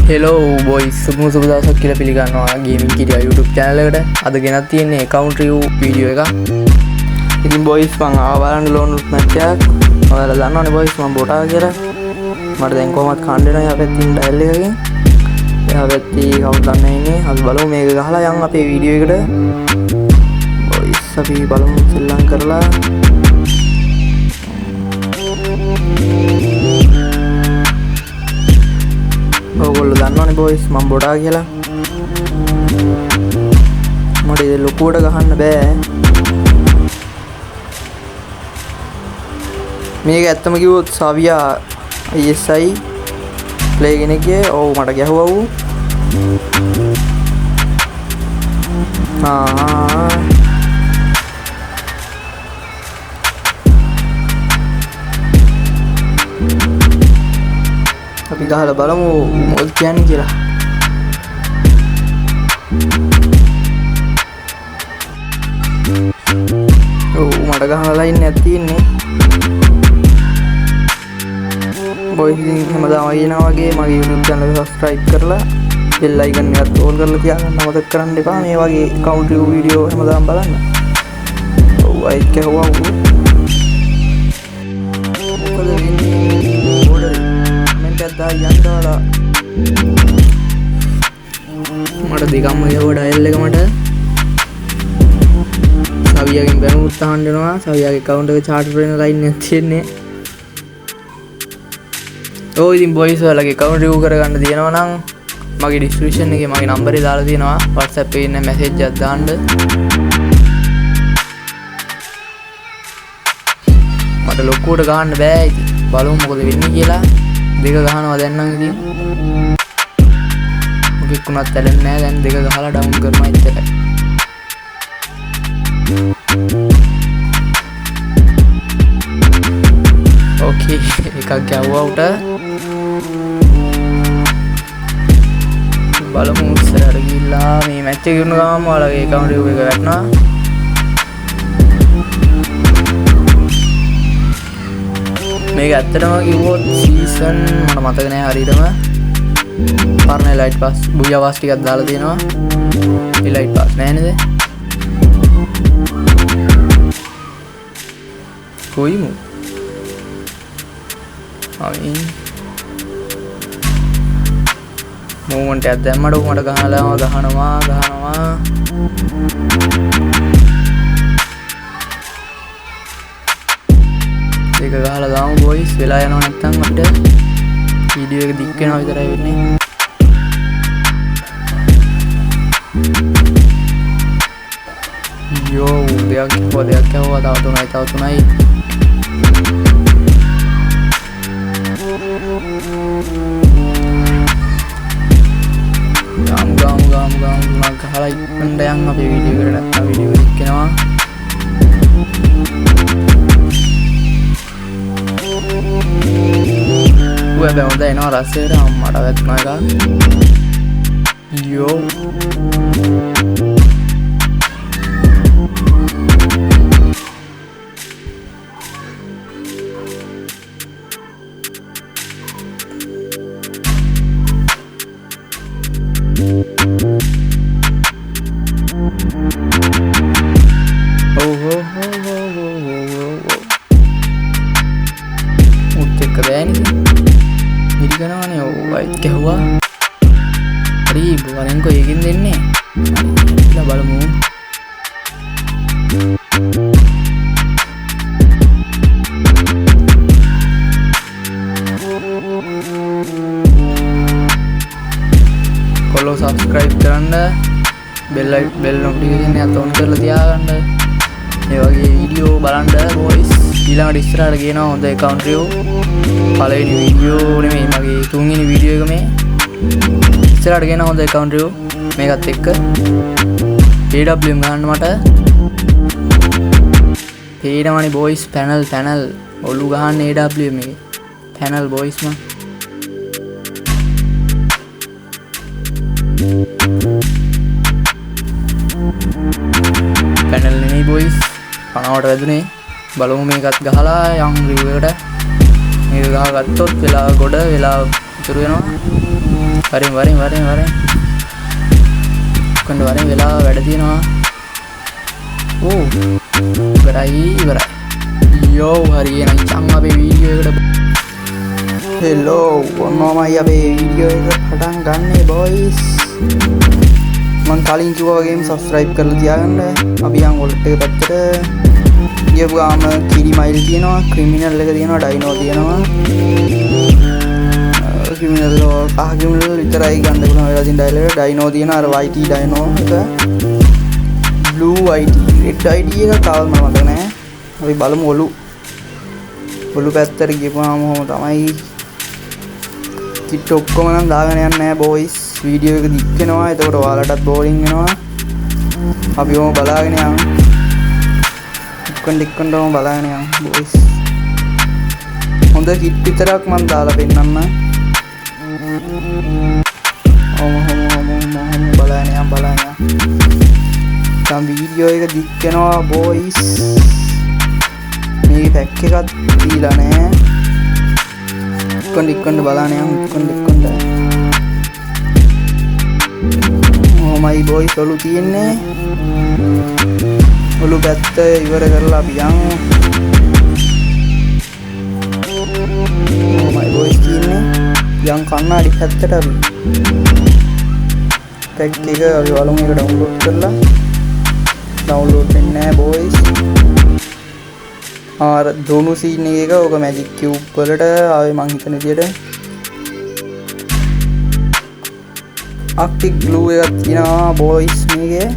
Hello boys සුපුම සුබ දවසක් කියලා පිළිගන්නවා ගේමින් කිරියා YouTube channel එකට. අද ගෙනත් තියෙන්නේ account review video එකක්. ඉතින් බොයිස් මම ආවා බලන්න ලෝන් match එකක්. ඔයාලා දන්නවනේ බොයිස් මම බොටා කියලා. මට දැන් කොහොමවත් කන්න වෙනවා යා පැත්තෙන් ඩයල් එකකින්. එයා පැත්තේ කවුද දන්නේ ඉන්නේ. අපි බලමු මේක ගහලා යන් අපේ වීඩියෝ එකට. බොයිස් අපි බලමු සෙල්ලම් කරලා. ඔයගොල්ලෝ දන්නවනේ බොයිස් මම බොටා කියලා. මට ඉතින් ලොකුවට ගහන්න බෑ. මේක ඇත්තම කිව්වොත් සවියා ISI ප්ලේ කෙනෙක්ගේ ඔව් මට ගැහුවා ඌ. අපි ගහලා බලමු මොකද කියන්නේ කියලා. ඔව් මට ගහලා ඉන්නේ තියෙන්නේ. බොයිස් ඉතින් හැමදාම කියනවා වගේ මගේ YouTube channel එක subscribe කරලා bell icon එකත් on කරලා තියාගන්න අමතක කරන්න එපා. මේ වගේ account review video හැමදාම බලන්න. ඔව් අයිත් කවුවා ඌ. මොකද වෙන්නේ? ඕඩර් दा යන්දාලා මට දෙකම යව ඩයල් එක මට සවියාගෙන් බැනුම් උත්සාහන් දෙනවා. සවියාගේ account එක charter වෙන line එකක් තියෙන්නේ. ඔව් ඉතින් boys ඔයාලගේ account review කරගන්න තියෙනවා නම් මගේ description එකේ මගේ number එක දාලා තියෙනවා. WhatsApp එකේ ඉන්න message එකක් දාන්න. මට ලොකුවට ගහන්න බෑ. ඉතින් බලමු මොකද වෙන්නේ කියලා. දෙක ගහනවා දැන් නම් ඉතින් මොකෙක් උනත් ඇලෙන්නේ නැහැ. දැන් දෙක ගහලා ඩවුන් කරනවා ඉතින්. ඕකේ එකක් ගැව්වා උට. බලමු ඉස්සරහට ගිහිල්ලා මේ මැච් එක ඉවරන ගමන් ඔයාලගේ account review එක වැටෙනවා. මේක ඇත්තටම කිව්වොත් සීසන් මට මතක නෑ හරියටම. පරණ ලයිට් පාස් බුයාවාස් ටිකක් දාලා තියෙනවා. ඒ ලයිට් පාස් නෑ නේද? කොයිමු? අයින් මොමන්ට් එකක් දැම්මඩ උඹට ගහනවා. ඒක ගහලා දාමු බොයිස්. වෙලා යනවා නැත්තම් අපිට වීඩියෝ එක දික් වෙනවා විතරයි වෙන්නේ. යෝ දෙයක් කවුවා තව තුනයි. ගාමු තුනක් ගහලා ඉක්මනට යන් අපේ වීඩියෝ එකට. නැත්තම් වීඩියෝ දික් වෙනවා. Gue hondai no rasera mata vet naga yo ගනවනේ ඔයිත් ගැහුවා. හරි බුවරෙන්කෝ ඒකින් දෙන්නේ. හරි බලමු. කොල්ලෝ subscribe කරන්න bell notification එක on කරලා තියාගන්න. මේ වගේ වීඩියෝ බලන්න boys. ඊළඟට ඉස්සරහට ගේනවා හොඳ account review. පළවෙනි වීඩියෝ නෙමෙයි මගේ තුන්වෙනි වීඩියෝ එක මේ. ඉස්සරහට ගෙන හොඳ account review මේකත් එක්ක AWM ගන්න මට පේනවනේ boys panel ඔලු ගහන්න AWM එකේ panel boys මම panel නෙමෙයි boys පනවට වැදුනේ. බලමු මේකත් ගහලා යම් review එකට. මේක ගහගත්තොත් වෙලා ගොඩ වෙලා ඉතුරු වෙනවා. වරෙන් කොණ්ඩ වරෙන් වෙලා වැඩ තියෙනවා ඕ ඉවරයි යෝ හරියන ඉතින් අපේ වීඩියෝ එකට හෙලෝ ඔන්නෝමයි අපේ වීඩියෝ එක පටන් ගන්නේ බොයිස් මම කලින් කිව්වා වගේම subscribe කරලා තියාගන්න අපි යන් වොලට් එක පැත්තට ගියපු ගාම කිරි මයිල් තියෙනවා ක්‍රිමිනල් එක තියෙනවා ඩයිනෝ තියෙනවා ක්‍රිමිනල් කහ ක්‍රිමිනල් විතරයි ගන්න පුළුවන් වෙලා තියෙන ඩයිනෝ තියෙනවා අර YT ඩයිනෝ එක blue YT red YT එක කවල් මම මතක නැහැ අපි බලමු ඔලු පැත්තට ගිහපුවාම ඔහොම තමයි කිට් ඔක්කොම නම් දාගෙන යන්නේ නැහැ බොයිස් වීඩියෝ එක දික් වෙනවා එතකොට ඔයාලටත් බෝරින් වෙනවා අපි ඔහොම බලාගෙන යමු ඩික්කන්ඩම බලාගෙන යමු බොයිස් හොඳ කිට් විතරක් මම දාලා පෙන්නන්න ඔහොම බලාගෙන යමු දැන් වීඩියෝ එක දික් වෙනවා බොයිස් මේ පැක් එකක් දීලා නැහැ ඩික්කන්ඩ බලාගෙන යමු ඩික්කන්ඩ ඔහොමයි බොයිස් ඔලු තියෙන්නේ ඔලු පැත්ත ඉවර කරලා අපි යමු ඔහොමයි බොයිස් තියෙන්නේ යම් කන්නාඩි පැත්තට අපි පැක් එක අපි බලමු ඒක ඩවුන්ලෝඩ් කරලා ඩවුන්ලෝඩ් වෙන්නේ නැහැ බොයිස් ආර දොනු සීන් එක ඔක මැජික් කියුබ් වලට ආවේ මං හිතන විදියට ආක්ටික් ග්ලූ එකක් තියෙනවා බොයිස් මේකේ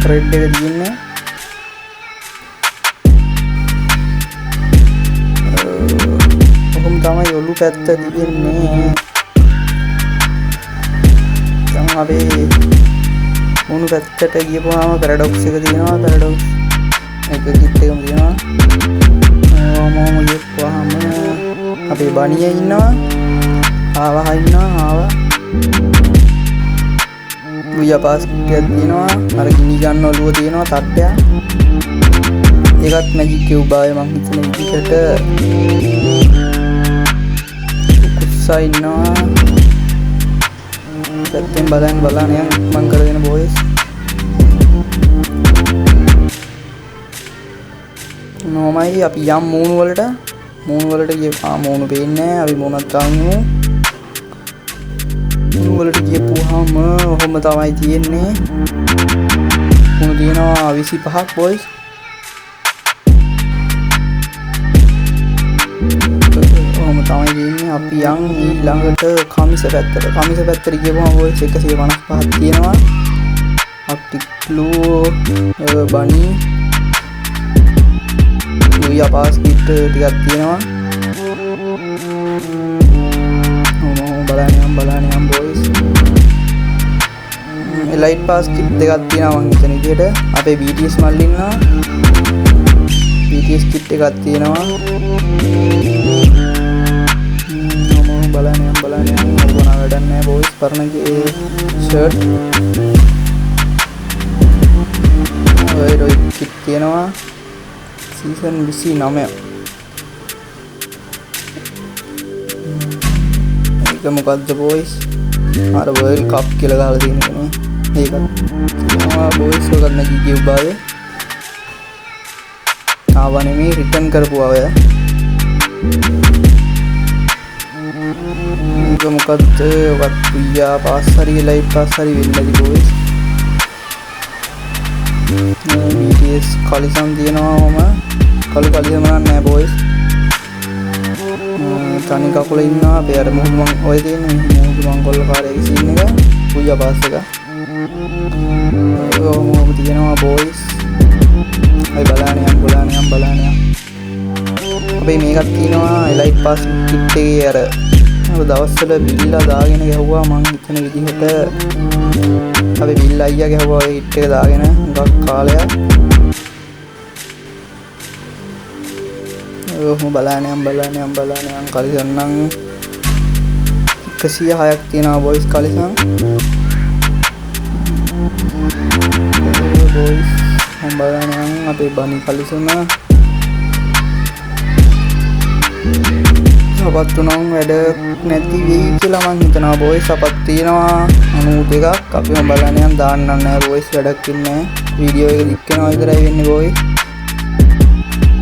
රෙඩ් එක තියෙන්නේ ඔහොම තමයි ඔලු පැත්ත තියෙන්නේ දැන් අපි මොන පැත්තට ගියපුවාම පැරඩොක්ස් එක තියෙනවා පැරඩොක්ස් එක කිට් එකම තියෙනවා මොම ගියපුවාම අපේ බණියේ ඉන්නවා ආවා වියපාස් එකක් තියෙනවා අර ගිනි ගන්න ඔලුව තියෙනවා තට්ටයක් ඒකත් මැජික් කියුබ් ආවේ මං හිතන විදිහට කුස්සා ඉන්නවා පැත්තෙන් බලන්න යන් මං කරගෙන බොයිස් නොමයි අපි යම් මූණු වලට ගියා මූණු පේන්නේ නැහැ අපි මූණක් ගන්නමු මූණු වලට ගියපුවාම ඔහොම තමයි තියෙන්නේ මූණු තියෙනවා 25ක් බොයිස් ඔහොම තමයි තියෙන්නේ අපි යම් ඊළඟට කමිස පැත්තට ගියපුවාම බොයිස් 155ක් තියෙනවා ආක්ටික් ග්ලූ බනි වියපාස් කිට් ටිකක් තියෙනවා බලන්න යම් බොයිස් ලයිට් පාස් කිට් දෙකක් තියෙනවා මං හිතන විදිහට අපේ BTS මල්ලි ඉන්නවා BTS කිට් එකක් තියෙනවා බලන්න යම් මොනවා වැඩක් නැහැ බොයිස් පරණගේ ෂර්ට් ඔය රොයි කිට් තියෙනවා සීසන් 29 ඒක මොකද්ද බොයිස් අර වර්ල්ඩ් කප් කියලා ගහලා තියෙනවා ඒකත් තියෙනවා බොයිස් ඔයගොල්ලෝ නැගී කියු බාවේ ආවනේ මේ රිටර්න් කරපුවා ඔය ඒක මොකද්ද ඔකත් පියා පාස් හරි ලයිට් පාස් හරි වෙන්නදී බොයිස් BTS කලිසම් තියෙනවා ඔහම කළු කලිසම් නැහැ බොයිස් තනි කකුල ඉන්නවා අපි අර මුහුදු මං ඔය තියෙන්නේ මුහුදු මංගොල්ල කාර්යයේ සීන් එක පුයියා පාස් එක ඔහොම තියෙනවා බොයිස් අපි බලන්න යම් අපි මේකක් තියෙනවා ලයිට් පාස් කිට් එකේ අර දවස්වල බිල්ලා දාගෙන ගැහුවා මං හිතන විදිහට අපි බිල් අයියා ගැහුවා ඒ කිට් එක දාගෙන ගක් කාලයක් ඔහොම බලන්න යම් කලිසම් නම් 106ක් තියෙනවා බොයිස් කලිසම් බොයිස් මම බලන්න යම් අපේ බනි කලිසම අපත් උනම් වැඩ නැති වෙයි කියලා මං හිතනවා බොයිස්. අපත් තියෙනවා 92ක්. අපිම බලන්න යන් දාන්න නැහැ බොයිස්. වැඩක් ඉන්නේ වීඩියෝ එක දික් වෙනවා විතරයි වෙන්නේ බොයිස්.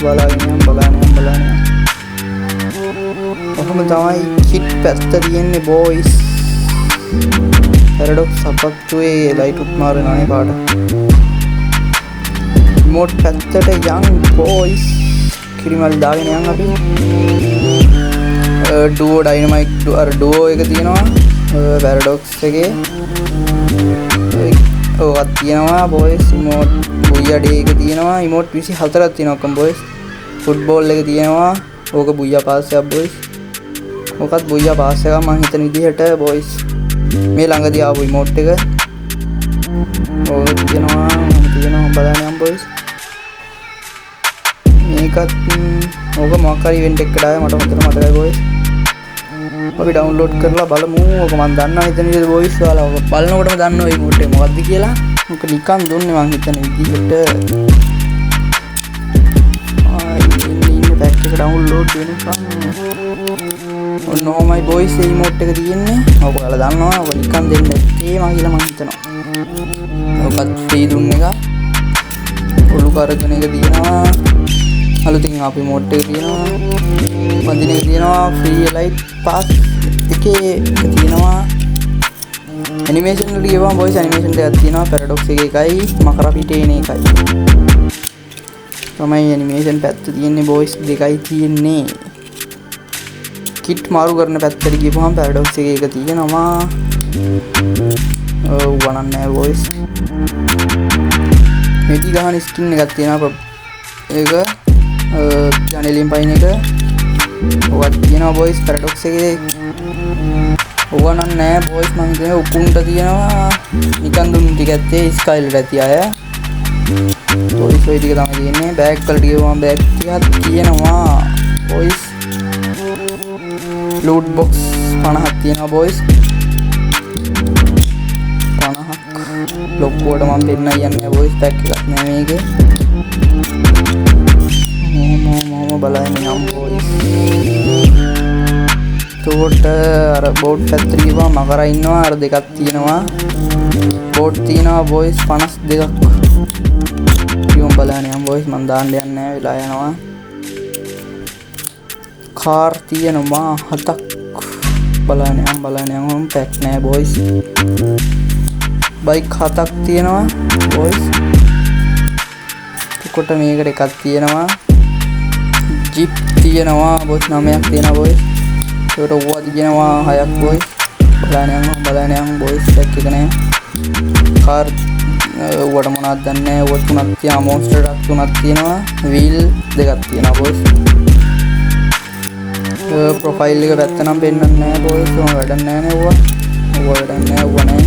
බලන්න යන්. කොහොම තමයි කිට් පැත්ත තියෙන්නේ බොයිස්. පැරඩොක්ස් අපත්තුවේ ලයිට් උත් මාරනවානේ පාට. රිමෝට් පැත්තට යන් බොයිස්. කිරිමල් දාගෙන යන් අපි. ඩුවෝ ඩයිනමයිට් ඩුවෝ එක තියෙනවා පැරඩොක්ස් එකේ. ඔවත් තියෙනවා බොයිස්. ඉමෝට් බුයියා ඩේ එක තියෙනවා. ඉමෝට් 24ක් තියෙනවා ඔක්කොම බොයිස්. ෆුට්බෝල් එක තියෙනවා. ඕක බුයියා පාස් එකක් බොයිස්. ඕකත් බුයියා පාස් එකක් මං හිතන විදිහට බොයිස්. මේ ළඟදී ආපු ඉමෝට් එක. ඕක තියෙනවා බලන්න යම් බොයිස්. මේකත් ඕක මොකක් හරි ඉවෙන්ට් එකකට ආවේ මට හොඳට මතකයි බොයිස්. අපි ඩවුන්ලෝඩ් කරලා බලමු. ඕක මම දන්නවා හිතන විදිහට බොයිස්. ඔයාලා ඕක බලනකොටම දන්නවා මේ ඉමෝට් එක මොකක්ද කියලා. ඕක නිකන් දුන්නේ මං හිතන විදිහට. පැක් එක ඩවුන්ලෝඩ් වෙනකන් ඔන්නෝමයි බොයිස් ඒ ඉමෝට් එක තියෙන්නේ. ඔක ඔයාලා දන්නවා. ඔක නිකන් දෙන්න ඒවා කියලා මං හිතනවා. ඔකත් ෆ්‍රී දුන්න එක. ඔලු කරගෙන එක තියෙනවා. අලුතින් ආපු ඉමෝට් එක තියෙනවා. වඳින එක තියෙනවා. ෆ්‍රී ලයිට් පාස් එකේ තියෙනවා. ඇනිමේෂන් වල ගියවම බොයිස් ඇනිමේෂන් දෙකක් තියෙනවා. පැරඩොක්ස් එකයි මකර පිටේ එන එකයි. තමයි ඇනිමේෂන් පැත්ත තියෙන්නේ බොයිස්. දෙකයි තියෙන්නේ. කිට් මාරු කරන පැත්තට ගියපුවම පැරඩොක්ස් එකේ එක තියෙනවා. වණන් නෑ බොයිස්. මෙටි ගහන ස්කින් එකක් තියෙනවා. ඒක ජනලින් පයින් එක. ඔවත් තියෙනවා බොයිස් පැරඩොක්ස් එකේ. ඕවනම් නෑ බොයිස් මං හිතන්නේ උකුන්ට තියෙනවා. නිකන් දුන්නු ටික ඇත්තේ ස්කයිලට ඇති අය. බොයිස් ඔය ටික තමයි තියෙන්නේ. බෑග් වලට ගියවම බෑග් ටිකක් තියෙනවා බොයිස්. ලූට් බොක්ස් 50ක් තියෙනවා බොයිස්. 50ක් ලොක්කුවට මම දෙන්න යන්නේ බොයිස්. පැක් එකක් නෑ මේකේ. මම බලන්න යම් බොයිස්. ඒකට අර බෝඩ් පැත්තට ගිහුවා මකර ඉන්නවා. අර දෙකක් තියෙනවා. බෝඩ් තියෙනවා බොයිස් 52ක්. ඉතින් බලන්න යම් බොයිස්. මම දාන්න යන්නේ නැහැ වෙලා යනවා. කාර් තියෙනවා 7ක්. බලන්න යම් පැක් නෑ බොයිස්. බයික් 7ක් තියෙනවා බොයිස්. කොට මේකට එකක් තියෙනවා. ජිප් තියෙනවා බොයිස් 9ක් තියෙනවා බොයිස්. ඒකට ඕවා තියෙනවා 6ක් බොයිස්. බලන්න යම් බොයිස්. පැක් එක නෑ. කාර් වට මොනවද දන්නේ නැහැ. ඔය තුනක් තියෙනවා. මොන්ස්ටර් ට්‍රක් තුනක් තියෙනවා. වීල් දෙකක් තියෙනවා බොයිස්. ප්‍රොෆයිල් එක පැත්ත නම් පෙන්නන්නේ නැහැ බොයිස්. ඔය වැඩක් නැහැ නේ ඔය. ඔය වැඩක් නැහැ ඔය නැහැ.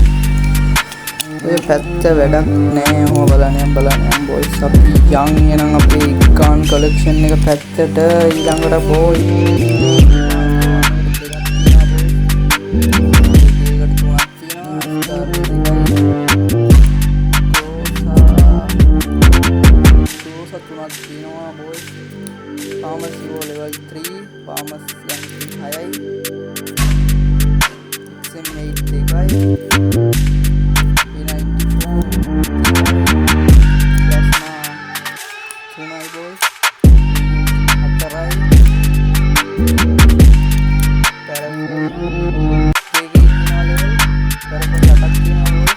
ඔය පැත්ත වැඩක් නැහැ. ඔය බලන්න යම් බොයිස්. අපි යන් එනං අපේ ගන් කලෙක්ෂන් එක පැත්තට ඊළඟට boys. Pharmacy level 3, pharmacy high, XM8 dekay, P94, plasma, sunai boys, atarai, parafin, level, parafin attack boys.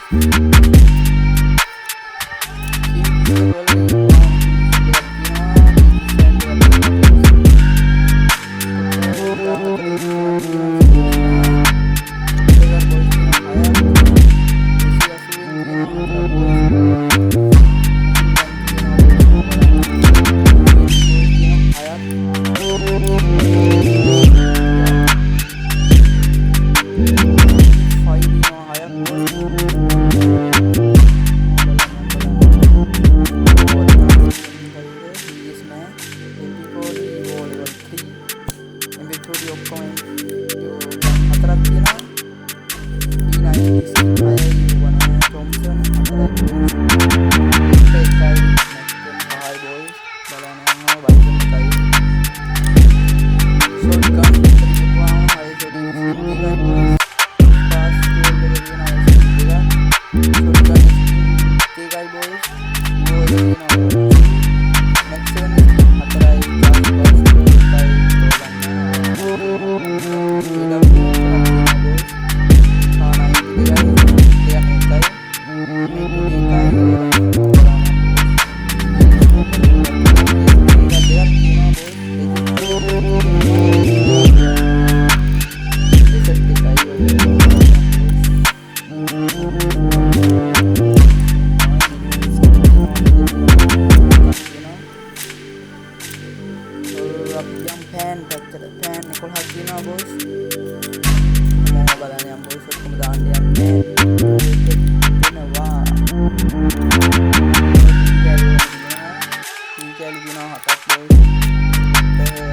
yang pen baca pen Nicole Hakina boys mau balanya yang boys kemudian yang pen wah tiga lima hatat boys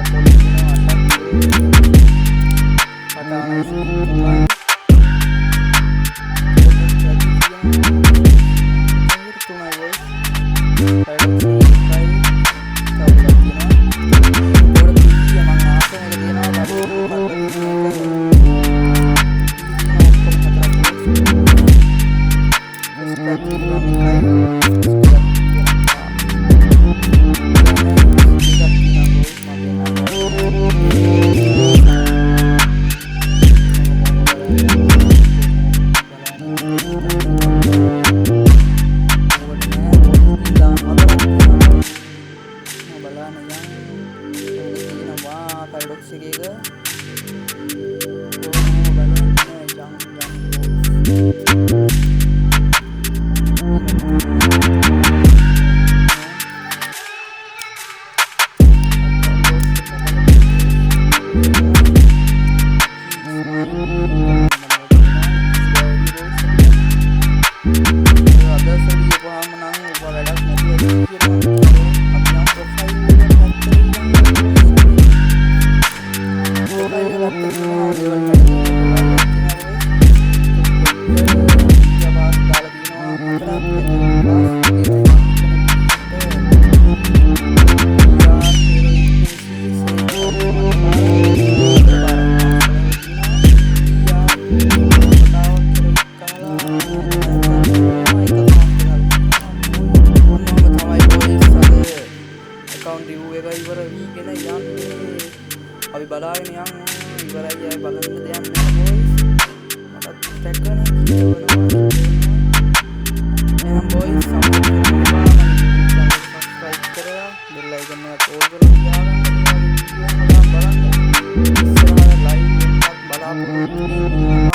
polisi hatat pada අපි බලාගෙන යන් ඉවරයි අය බලන්න දෙයක් නෑ boys මටත් ටැග්ගනේ කියවනවා එහෙනම් බොයිස් සබ්ස්ක්‍රයිබ් කරලා බෙල් අයිකන් එක ඕල් කරලා තියාගන්න වීඩියෝ එක බලන්න ඉස්සරහට ලයිව් එකක් බලාපොරොත්තු වෙන්න